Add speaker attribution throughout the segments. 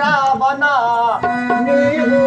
Speaker 1: రావణ నీవు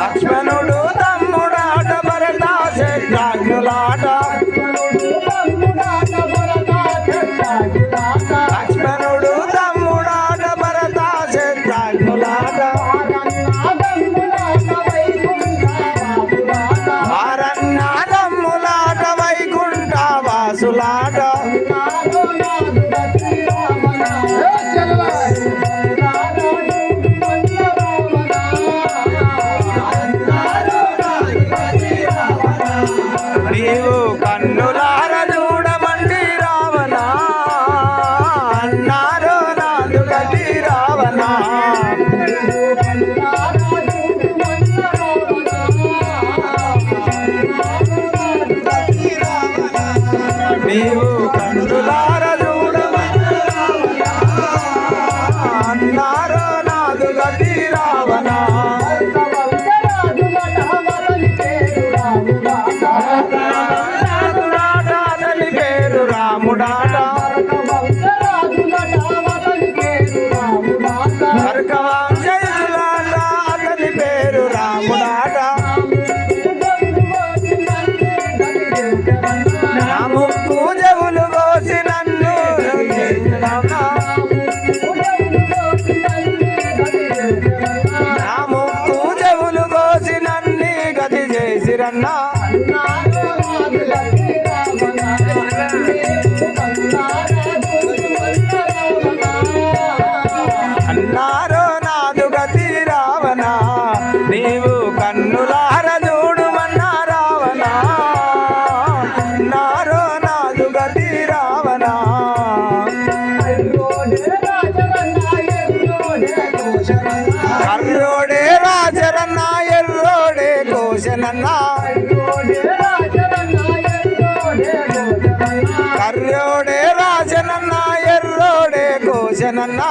Speaker 2: లక్ష్మణుడు తమ్ముడాట భరత శత్రుఘ్నులాట లక్ష్మణుడు తమ్ముడాట భరత శత్రుఘ్నులాట వారన్న తమ్ములాట వైకుంఠ వాసులాట నీవు కన్నులార చూడమండి రావణ అన్నారు నాదు గతి రావణ నీవు కన్నులార చూడమండి అన్నారు నాదు గతి రావణ అతని పేరు రాముడాట నా ముక్కు చెవులు కోసి నన్ను నా ముక్కు చెవులు కోసి నన్ను గతి చేసిరన్నా అన్నారో నాదు గతి రావణ నీవు కన్నులార చూడుమన్నా రావణ అన్నారో నాదు గతి రావణ కర్రోడే రాజరన్న ఎర్రోడే కోశనన్న కర్రోడే రాజనన్న ఎర్రోడే కోశనన్న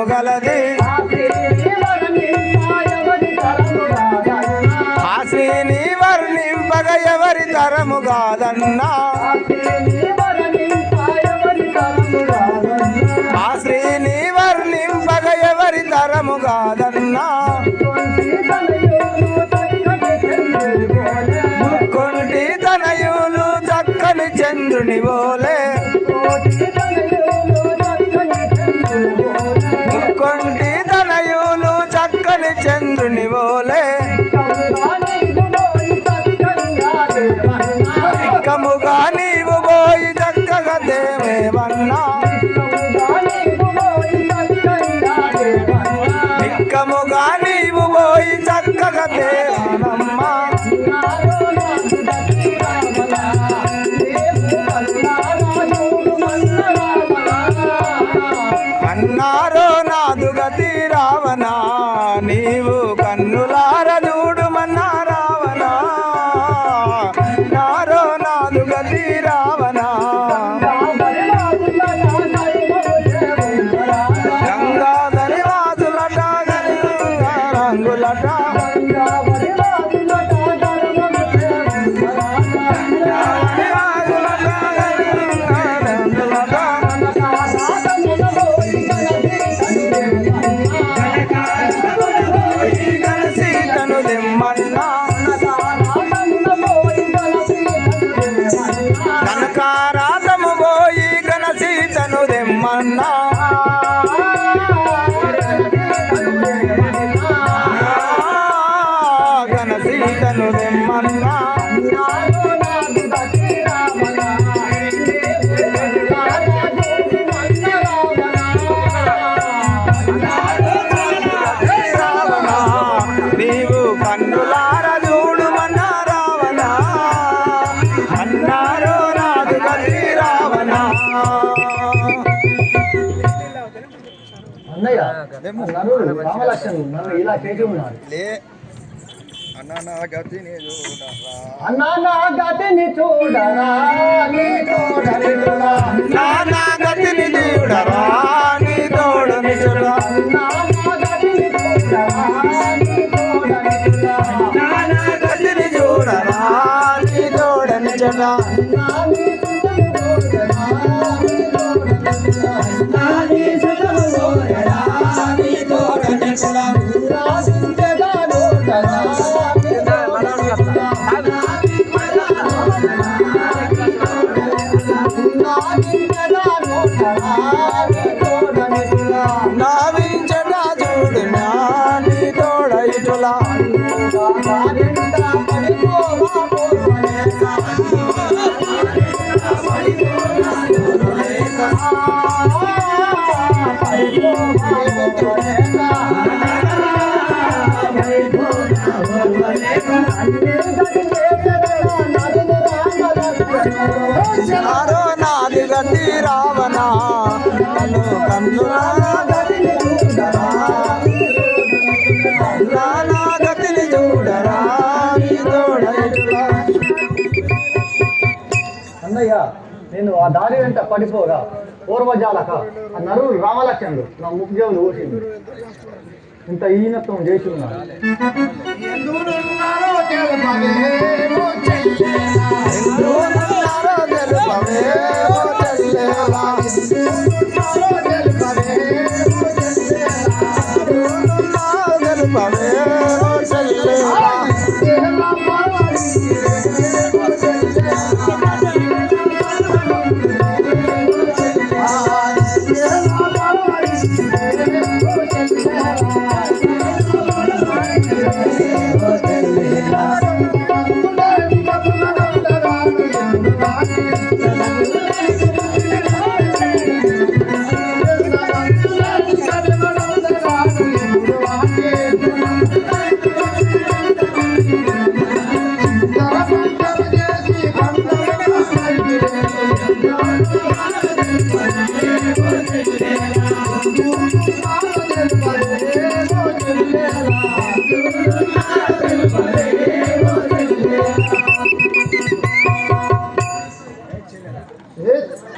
Speaker 2: గలది ఆ శ్రీని వర్ణింపగ ఎవరి తరము కాదన్నా ఆ శ్రీని వర్ణింపగ ఎవరి తరము కాదన్నా ముక్కుంటి తనయులు చక్కని చంద్రుని పోలే ముక్కుంటి తనయులు చక్కని చంద్రుని పోలే ఇక్కముగా నీవు పోయి చక్కగా దేవేవన్నా ఇక్కముగా నీవు పోయి చక్కగా దేవనమ్మా అన్నారో నాదు గతి రావణ నీవు కన్నులా దండులట కనకారాతము పోయి గణసీతను దెమ్మన్నా గణసీతను దెమ్మన్నా నీవు కన్నులార చూడుమన్నా రావణ అన్నారో నాదు గతి రావణ.
Speaker 1: అన్నయ్య రామలక్ష్మణ్ నన్ను ఇలా చేసి ఉన్నాడు.
Speaker 2: అన్నా నా గతిని చూడరా
Speaker 1: అన్నా నా గతిని చూడరా నీ తోడని చూడా
Speaker 2: నా గతిని చూడరా నీ తోడని చూడా
Speaker 1: నా గతిని చూడరా నీ తోడని చూడా
Speaker 2: నా గతిని చూడరా నీ తోడని చూడా
Speaker 1: నాని సుతము చూడరా నీ తోడని చూడా నాని సుతము చూడరా నీ తోడని చూడా రాసిందగా చూడరా
Speaker 2: నావించగా చూడు నీ తోడైటులా ఆరో నాది గతి రావణ నన్ను కన్నులా గతిని చూడరా నా గతిని చూడరా నీ తోడైటులా.
Speaker 1: అన్నయ్య నేను ఆ దారి వెంట పడిపోగా పూర్వజాలక ఆ నరుడు రామలక్ష్మణుడు నా ముఖ్యములు ఊసింది. ఇంత ఈనత్వం చేసి ఉన్నాడు.
Speaker 2: ఎందుకున్నారో తెలుపవే ఓ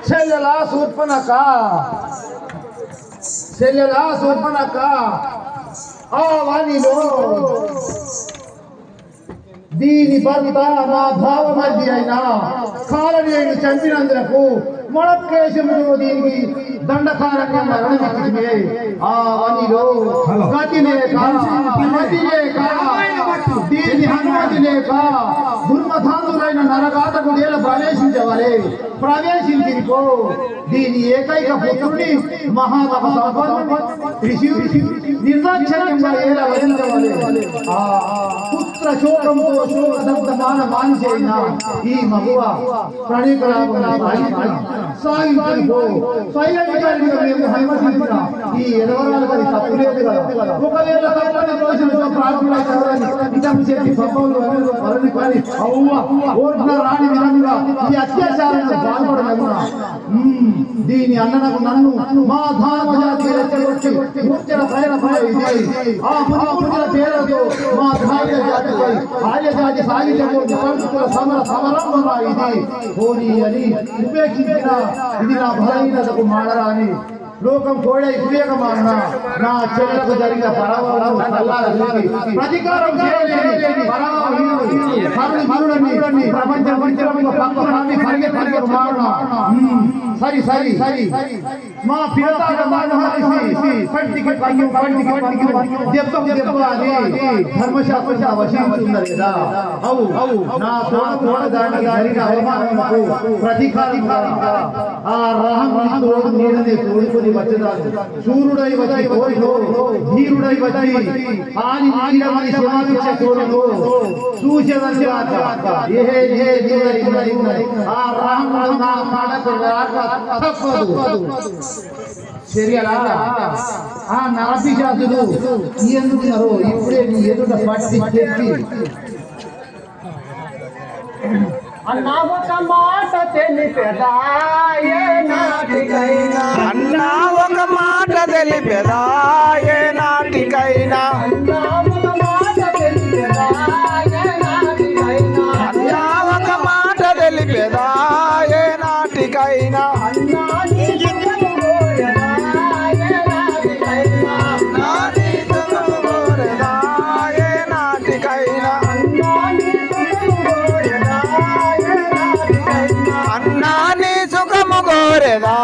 Speaker 2: చెల్లెలా
Speaker 1: చెల్లెలా శూర్పణఖ ఆ వాణిలో దీని భర్త మా భావమర్ది అయిన కాలనేని చంపినందులకు మొడకేశములు దీనికి దండకారంగా మరణించింది. ఆ వనిలో గతి లేక మతి లేక దీని అనుమతి లేక దుర్మధానులైన నరగాతకు నేల ప్రవేశించవలే ప్రవేశించిపో దీని ఏకైక పుత్రుని మహాతప నిర్దాక్షణ్యంగా ఏల వరించవలే. ఆ పుత్ర శోకంతో శోకదగ్ధమాన మానిసైన ఈ మగువ సాగించో స్వయంగా మేము హనుమతించిన ఈ ఎదవరాలు గారి తప్పు లేదు కదా. ఒకవేళ తప్పని రోజులతో ప్రార్థనలు ఇతము చేసి పబ్బవులు వరని కానీ అవ్వ ఓట్ల రాని విధంగా ఈ అత్యాచారాన్ని పాల్పడగలరా. దీని అన్ననకు నన్ను మా ధామ జాతి రెచ్చగొట్టి ముఖ్య ప్రయత్నం ఇది. ఆ ముఖ్యుల పేరుతో మా ధార్య జాతిపై ఆర్య జాతి సాగించబోతు సంస్కృత సమరంభంగా ఇది హోని అని ఉపేక్షించిన ఇది నా బలహీనతకు మాడరాని లోకం కోడై వివేకమాన నా చెల్లెలకు జరిగిన పరాభవం ప్రతీకారం చేయలేని పరాభవుని ప్రపంచం సరి సరి సరి మా పిల్లల కంటికి పయ్యం కంటికి దెబ్బ అది ధర్మశాస్త్ర వశించున్నది కదా అవు నా తోడ దానికి జరిగిన అవమానములకు ప్రతీకారం ఆ రాహముని తోడు నీడని తోడుకొని వచ్చేదాన్ని సూర్యుడై వచ్చి కోరిలో ధీరుడై వచ్చి ఆని నీడమని శివాదిత్య కోరిలో చూసేదని ఆ రాహముడు నా మాటకు రాక తప్పదు చర్యలా ఆ నరపిశాసులు ఎందుకున్నారో ఇప్పుడే నీ ఎదుట పట్టి చెప్పి
Speaker 3: అన్నా ఒక మాట తెలిపెదా ఏ నాటికైనా
Speaker 2: అన్నా ఒక మాట తెలిపెదా ఏ నాటికైనా
Speaker 3: అన్నా ఒక మాట తెలిపెదా ఏ నాటికైనా
Speaker 2: అన్నా ఒక మాట తెలిపెదా ఏ నాటికైనా
Speaker 3: అన్నా నీ సుఖము కోరెదా ఏ నాటికైనా
Speaker 2: అన్నా నీ సుఖము కోరెదా ఏ నాటికైనా
Speaker 3: అన్నా నీ సుఖము కోరెదా ఏ నాటికైనా
Speaker 2: అన్నా నీ సుఖము కోరెదా